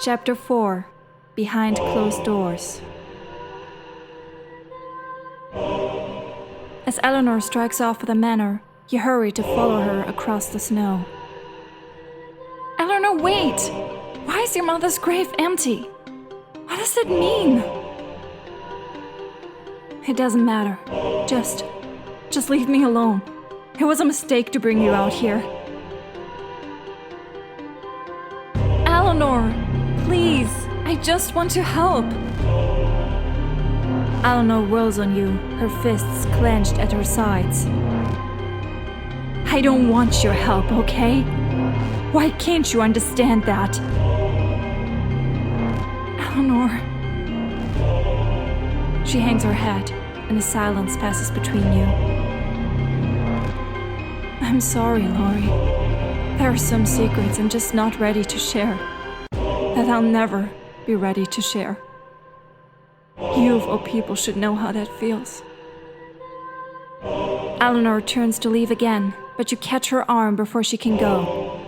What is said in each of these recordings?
Chapter 4 Behind Closed Doors. As Eleanor strikes off for the manor, you hurry to follow her across the snow. Eleanor, wait! Why is your mother's grave empty? What does it mean? It doesn't matter. Just leave me alone. It was a mistake to bring you out here. Eleanor, please, I just want to help. Eleanor whirls on you, her fists clenched at her sides. I don't want your help, okay? Why can't you understand that? Eleanor. She hangs her head, and a silence passes between you. I'm sorry, Laurie. There are some secrets I'm just not ready to share. That I'll never be ready to share. You of all people should know how that feels. Eleanor turns to leave again, but you catch her arm before she can go.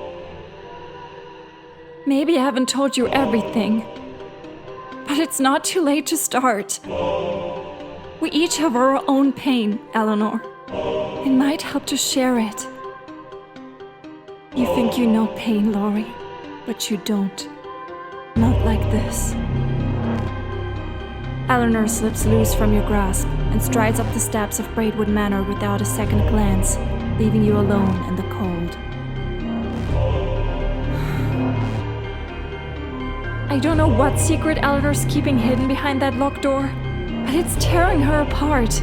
Maybe I haven't told you everything, but it's not too late to start. We each have our own pain, Eleanor. It might help to share it. You think you know pain, Laurie, but you don't. Not like this. Eleanor slips loose from your grasp and strides up the steps of Braidwood Manor without a second glance, leaving you alone in the cold. I don't know what secret Eleanor's keeping hidden behind that locked door, but it's tearing her apart.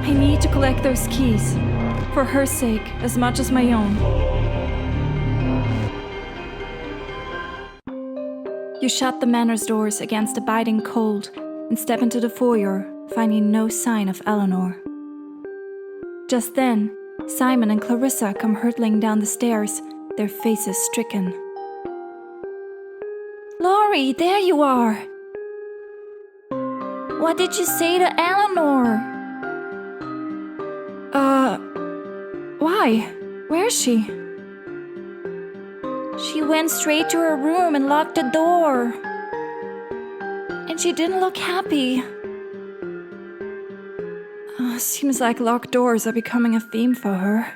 I need to collect those keys, for her sake as much as my own. You shut the manor's doors against the biting cold and step into the foyer, finding no sign of Eleanor. Just then, Simon and Clarissa come hurtling down the stairs, their faces stricken. Laurie, there you are! What did you say to Eleanor? Why? Where is she? She went straight to her room and locked the door. And she didn't look happy. Seems like locked doors are becoming a theme for her.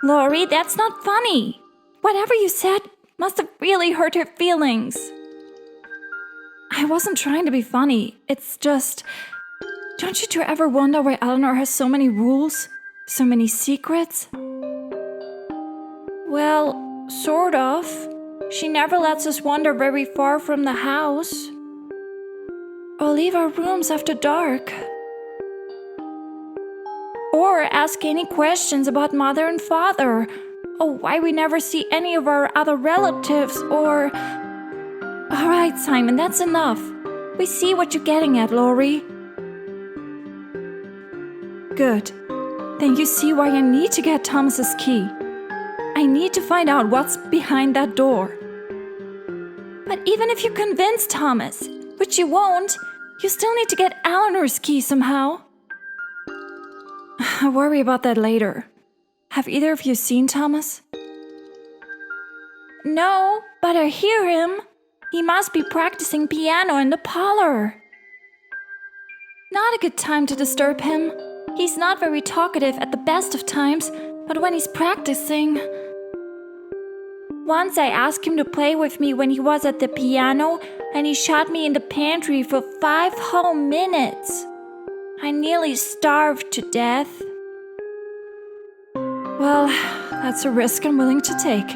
Laurie, that's not funny. Whatever you said must have really hurt her feelings. I wasn't trying to be funny. It's just... Don't you two ever wonder why Eleanor has so many rules? So many secrets? Well, sort of. She never lets us wander very far from the house. Or leave our rooms after dark. Or ask any questions about Mother and Father. Or why we never see any of our other relatives, or... Alright, Simon, that's enough. We see what you're getting at, Laurie. Good. Then you see why I need to get Thomas's key. I need to find out what's behind that door. But even if you convince Thomas, which you won't, you still need to get Eleanor's key somehow. I'll worry about that later. Have either of you seen Thomas? No, but I hear him. He must be practicing piano in the parlor. Not a good time to disturb him. He's not very talkative at the best of times, but when he's practicing... Once I asked him to play with me when he was at the piano, and he shut me in the pantry for 5 whole minutes. I nearly starved to death. Well, that's a risk I'm willing to take.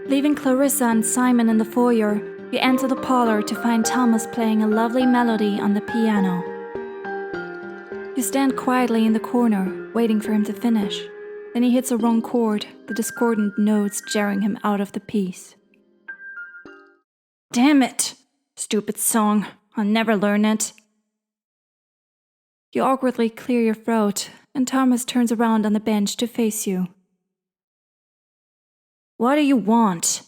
Leaving Clarissa and Simon in the foyer, you enter the parlor to find Thomas playing a lovely melody on the piano. You stand quietly in the corner, waiting for him to finish. Then he hits a wrong chord, the discordant notes jarring him out of the piece. Damn it! Stupid song. I'll never learn it. You awkwardly clear your throat, and Thomas turns around on the bench to face you. What do you want?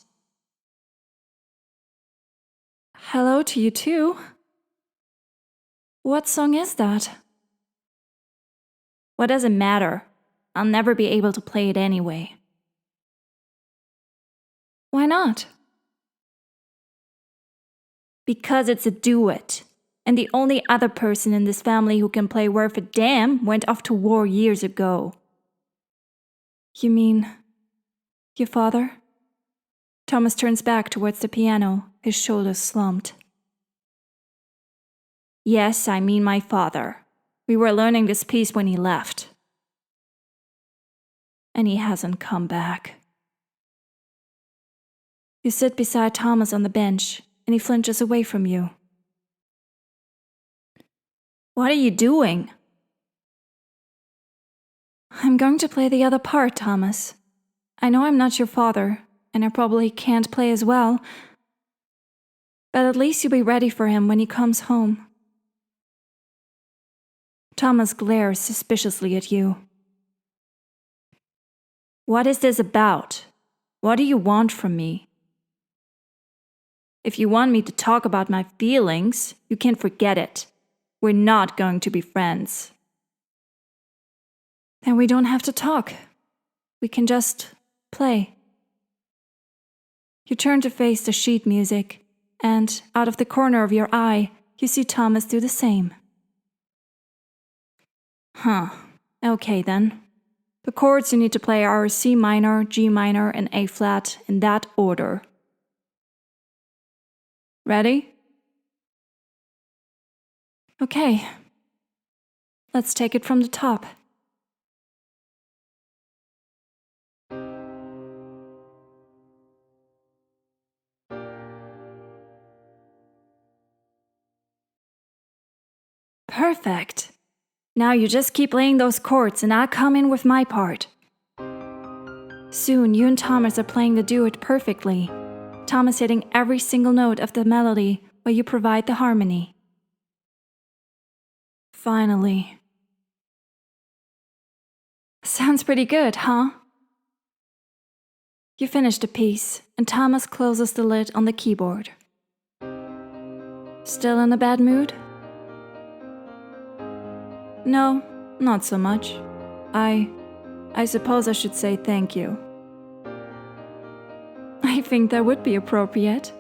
Hello to you too. What song is that? What does it matter? I'll never be able to play it anyway. Why not? Because it's a duet, and the only other person in this family who can play worth a damn went off to war years ago. You mean your father? Thomas turns back towards the piano, his shoulders slumped. Yes, I mean my father. We were learning this piece when he left. And he hasn't come back. You sit beside Thomas on the bench, and he flinches away from you. What are you doing? I'm going to play the other part, Thomas. I know I'm not your father, and I probably can't play as well, but at least you'll be ready for him when he comes home. Thomas glares suspiciously at you. What is this about? What do you want from me? If you want me to talk about my feelings, you can forget it. We're not going to be friends. Then we don't have to talk. We can just play. You turn to face the sheet music, and out of the corner of your eye, you see Thomas do the same. Okay then. The chords you need to play are C minor, G minor, and A flat in that order. Ready? Okay. Let's take it from the top. Perfect. Now you just keep playing those chords and I'll come in with my part. Soon you and Thomas are playing the duet perfectly. Thomas hitting every single note of the melody while you provide the harmony. Finally. Sounds pretty good, huh? You finish the piece, and Thomas closes the lid on the keyboard. Still in a bad mood? No, not so much. I suppose I should say thank you. I think that would be appropriate.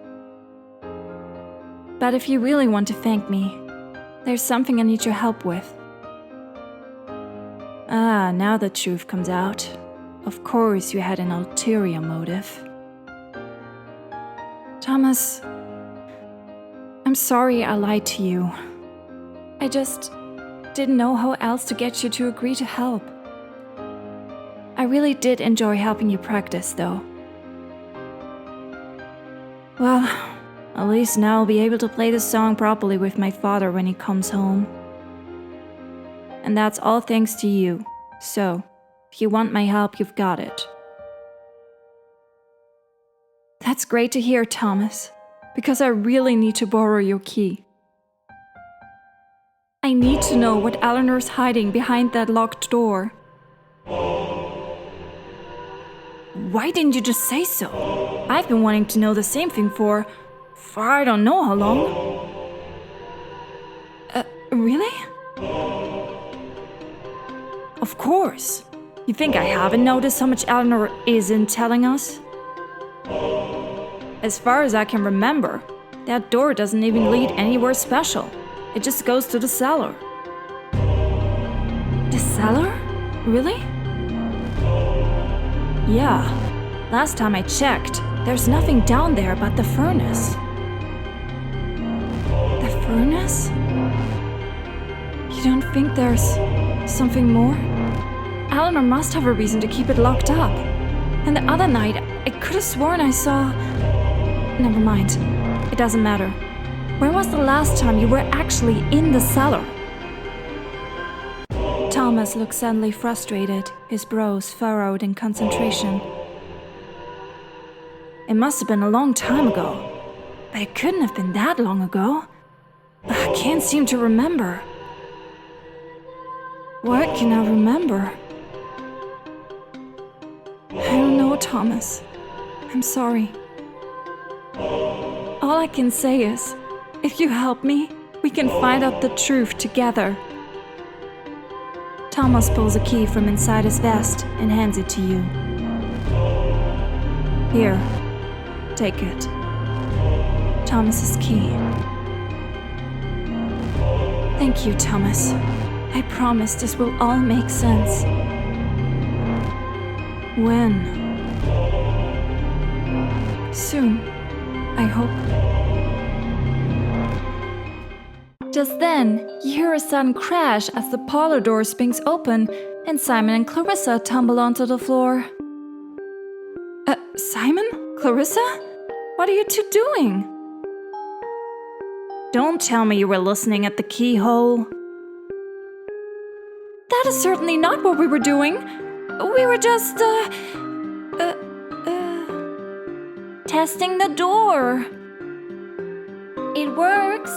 But if you really want to thank me, there's something I need your help with. Now the truth comes out. Of course you had an ulterior motive. Thomas, I'm sorry I lied to you. I just didn't know how else to get you to agree to help. I really did enjoy helping you practice, though. Well, at least now I'll be able to play the song properly with my father when he comes home. And that's all thanks to you. So, if you want my help, you've got it. That's great to hear, Thomas, because I really need to borrow your key. I need to know what Eleanor's hiding behind that locked door. Why didn't you just say so? I've been wanting to know the same thing for I don't know how long. Really? Of course. You think I haven't noticed how much Eleanor isn't telling us? As far as I can remember, that door doesn't even lead anywhere special. It just goes to the cellar. The cellar? Really? Yeah. Last time I checked, there's nothing down there but the furnace. The furnace? You don't think there's something more? Eleanor must have a reason to keep it locked up. And the other night, I could have sworn I saw... Never mind. It doesn't matter. When was the last time you were actually in the cellar? Thomas looked suddenly frustrated, his brows furrowed in concentration. It must have been a long time ago. But it couldn't have been that long ago. I can't seem to remember. What can I remember? I don't know, Thomas. I'm sorry. All I can say is, if you help me, we can find out the truth together. Thomas pulls a key from inside his vest and hands it to you. Here, take it. Thomas's key. Thank you, Thomas. I promise this will all make sense. When? Soon, I hope. Just then, you hear a sudden crash as the parlor door swings open and Simon and Clarissa tumble onto the floor. Simon? Clarissa? What are you two doing? Don't tell me you were listening at the keyhole. That is certainly not what we were doing. We were just, testing the door. It works.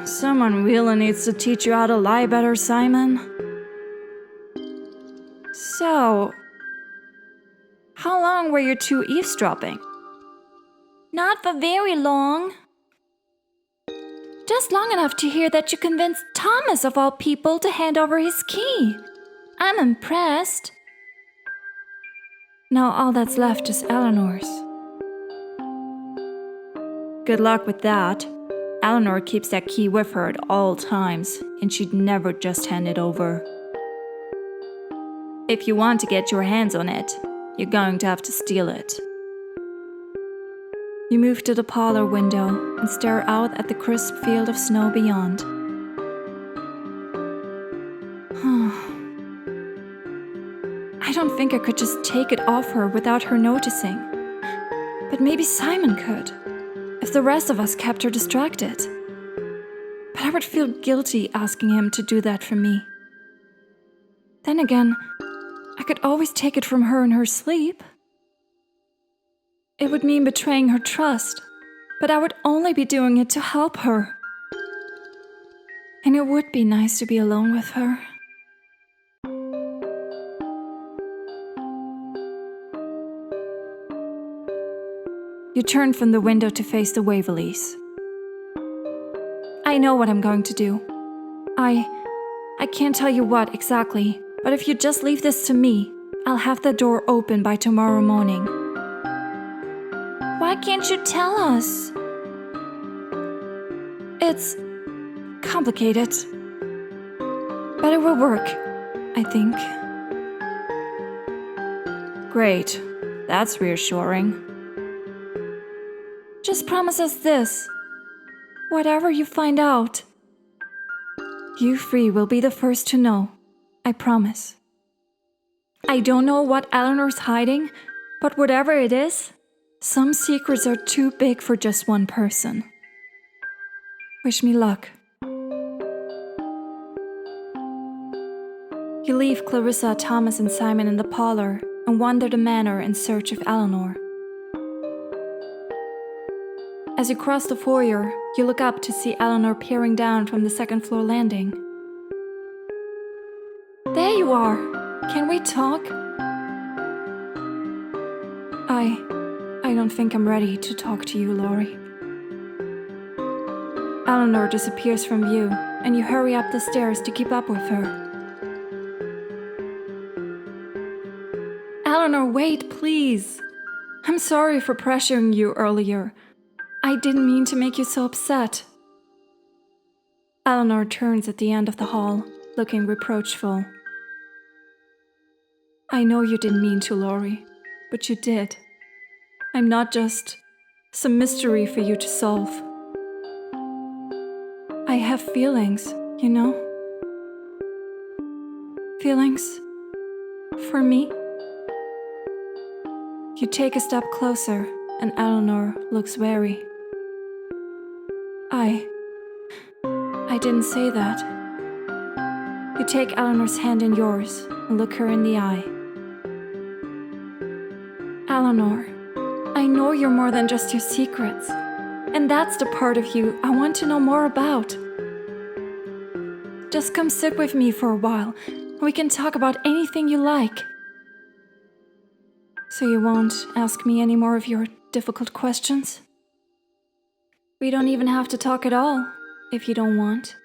Someone really needs to teach you how to lie better, Simon. So, how long were you two eavesdropping? Not for very long. Just long enough to hear that you convinced Thomas of all people to hand over his key. I'm impressed. Now all that's left is Eleanor's. Good luck with that. Eleanor keeps that key with her at all times, and she'd never just hand it over. If you want to get your hands on it, you're going to have to steal it. You move to the parlor window and stare out at the crisp field of snow beyond. I don't think I could just take it off her without her noticing. But maybe Simon could, if the rest of us kept her distracted. But I would feel guilty asking him to do that for me. Then again, I could always take it from her in her sleep. It would mean betraying her trust, but I would only be doing it to help her. And it would be nice to be alone with her. You turn from the window to face the Waverleys. I know what I'm going to do. I can't tell you what exactly, but if you just leave this to me, I'll have the door open by tomorrow morning. Why can't you tell us? It's complicated, but it will work, I think. Great, that's reassuring. Just promise us this. Whatever you find out, you three will be the first to know. I promise. I don't know what Eleanor's hiding, but whatever it is, some secrets are too big for just one person. Wish me luck. You leave Clarissa, Thomas, and Simon in the parlor and wander the manor in search of Eleanor. As you cross the foyer, you look up to see Eleanor peering down from the second-floor landing. There you are! Can we talk? I don't think I'm ready to talk to you, Laurie. Eleanor disappears from view, and you hurry up the stairs to keep up with her. Eleanor, wait, please! I'm sorry for pressuring you earlier. I didn't mean to make you so upset. Eleanor turns at the end of the hall, looking reproachful. I know you didn't mean to, Laurie, but you did. I'm not just some mystery for you to solve. I have feelings, you know? Feelings for me. You take a step closer, and Eleanor looks wary. I didn't say that. You take Eleanor's hand in yours and look her in the eye. Eleanor, I know you're more than just your secrets, and that's the part of you I want to know more about. Just come sit with me for a while, and we can talk about anything you like. So you won't ask me any more of your difficult questions? We don't even have to talk at all, if you don't want.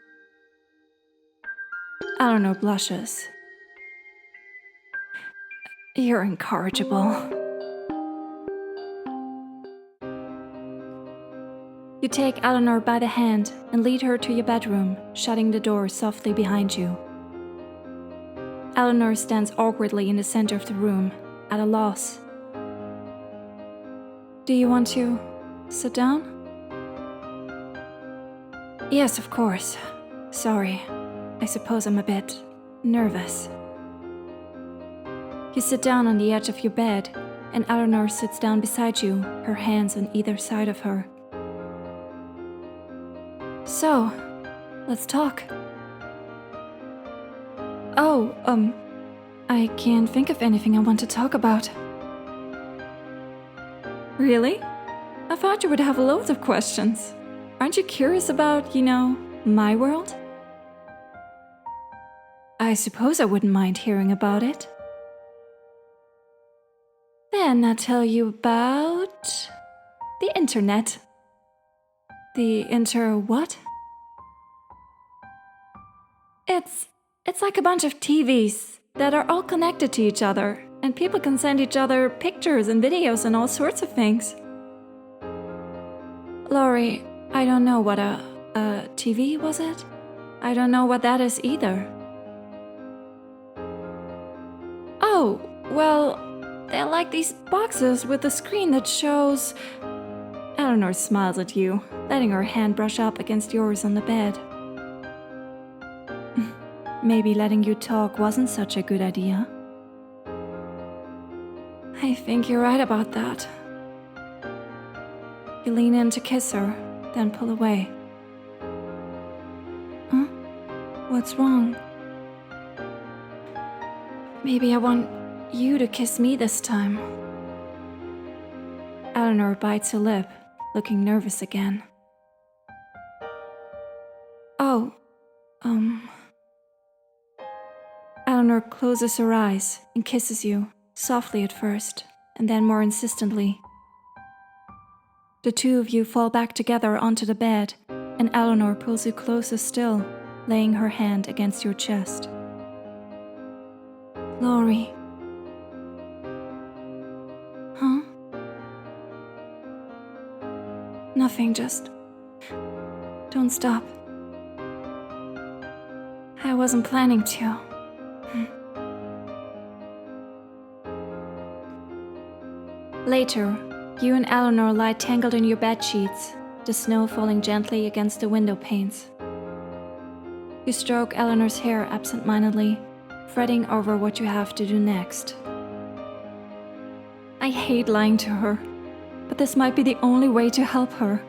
Eleanor blushes. You're incorrigible. You take Eleanor by the hand and lead her to your bedroom, shutting the door softly behind you. Eleanor stands awkwardly in the center of the room, at a loss. Do you want to sit down? Yes, of course. Sorry. I suppose I'm a bit nervous. You sit down on the edge of your bed, and Eleanor sits down beside you, her hands on either side of her. So, let's talk. Oh, I can't think of anything I want to talk about. Really? I thought you would have loads of questions. Aren't you curious about, my world? I suppose I wouldn't mind hearing about it. Then I'll tell you about the internet. The what? It's like a bunch of TVs that are all connected to each other, and people can send each other pictures and videos and all sorts of things. Laurie, I don't know what a TV was it? I don't know what that is either. Oh, well, they're like these boxes with a screen that shows... Eleanor smiles at you, letting her hand brush up against yours on the bed. Maybe letting you talk wasn't such a good idea. I think you're right about that. You lean in to kiss her, then pull away. Huh? What's wrong? Maybe I want you to kiss me this time. Eleanor bites her lip, looking nervous again. Oh, Eleanor closes her eyes and kisses you, softly at first, and then more insistently. The two of you fall back together onto the bed, and Eleanor pulls you closer still, laying her hand against your chest. Laurie. Huh? Nothing, just... Don't stop. I wasn't planning to. Later, you and Eleanor lie tangled in your bed sheets, the snow falling gently against the window panes. You stroke Eleanor's hair absent-mindedly, fretting over what you have to do next. I hate lying to her, but this might be the only way to help her.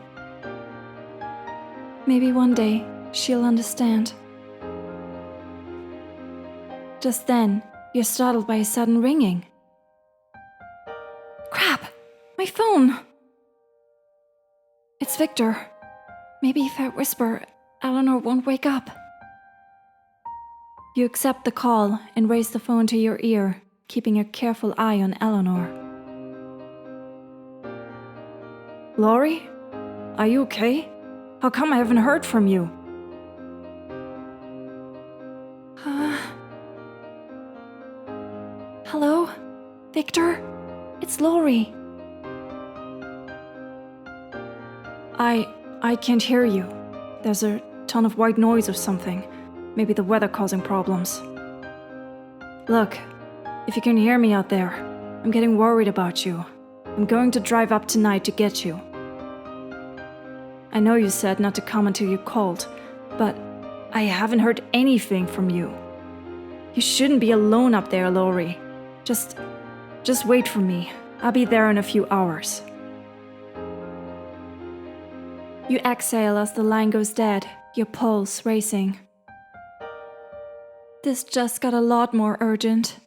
Maybe one day she'll understand. Just then, you're startled by a sudden ringing. Crap! My phone! It's Victor. Maybe if I whisper, Eleanor won't wake up. You accept the call and raise the phone to your ear, keeping a careful eye on Eleanor. Laurie? Are you okay? How come I haven't heard from you? Hello? Victor? It's Laurie. I can't hear you. There's a ton of white noise or something. Maybe the weather causing problems. Look, if you can hear me out there, I'm getting worried about you. I'm going to drive up tonight to get you. I know you said not to come until you called, but I haven't heard anything from you. You shouldn't be alone up there, Laurie. Just wait for me. I'll be there in a few hours. You exhale as the line goes dead, your pulse racing. This just got a lot more urgent.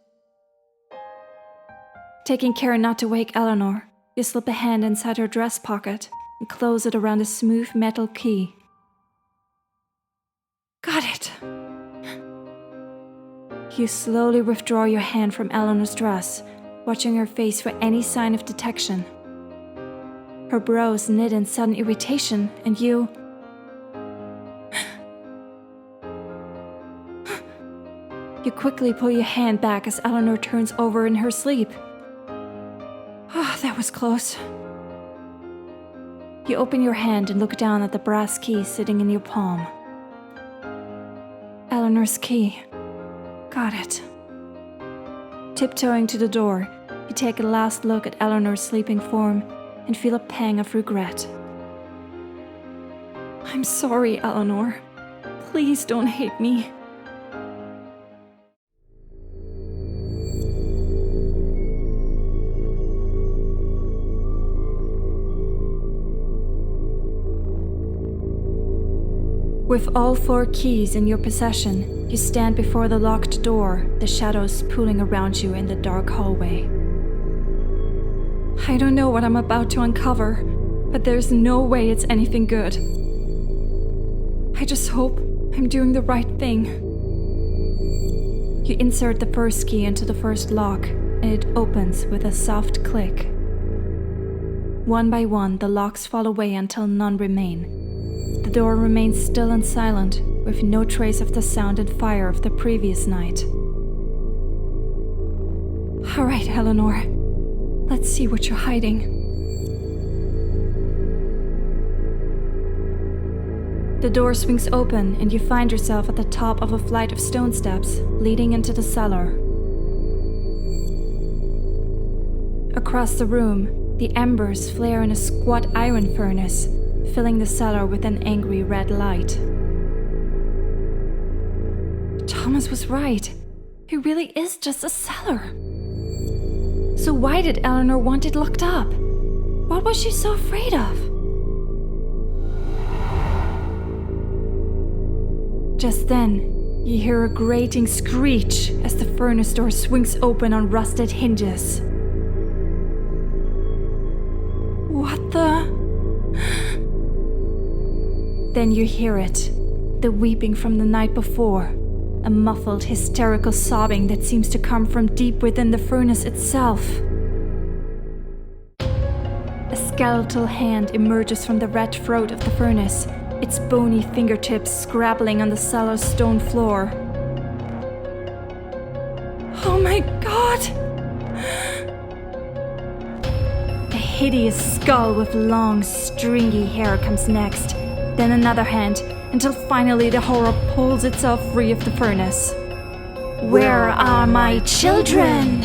Taking care not to wake Eleanor, you slip a hand inside her dress pocket and close it around a smooth metal key. Got it! You slowly withdraw your hand from Eleanor's dress, watching her face for any sign of detection. Her brows knit in sudden irritation, and you... You quickly pull your hand back as Eleanor turns over in her sleep. Ah, that was close. You open your hand and look down at the brass key sitting in your palm. Eleanor's key. Got it. Tiptoeing to the door, you take a last look at Eleanor's sleeping form and feel a pang of regret. I'm sorry, Eleanor. Please don't hate me. With all 4 keys in your possession, you stand before the locked door, the shadows pooling around you in the dark hallway. I don't know what I'm about to uncover, but there's no way it's anything good. I just hope I'm doing the right thing. You insert the first key into the first lock, and it opens with a soft click. One by one, the locks fall away until none remain. The door remains still and silent, with no trace of the sound and fire of the previous night. All right, Eleanor. Let's see what you're hiding. The door swings open and you find yourself at the top of a flight of stone steps leading into the cellar. Across the room, the embers flare in a squat iron furnace, filling the cellar with an angry red light. Thomas was right. It really is just a cellar. So why did Eleanor want it locked up? What was she so afraid of? Just then, you hear a grating screech as the furnace door swings open on rusted hinges. What the? Then you hear it, the weeping from the night before, a muffled, hysterical sobbing that seems to come from deep within the furnace itself. A skeletal hand emerges from the red throat of the furnace, its bony fingertips scrabbling on the cellar's stone floor. Oh my God! A hideous skull with long, stringy hair comes next. Then another hand, until finally the horror pulls itself free of the furnace. Where are my children?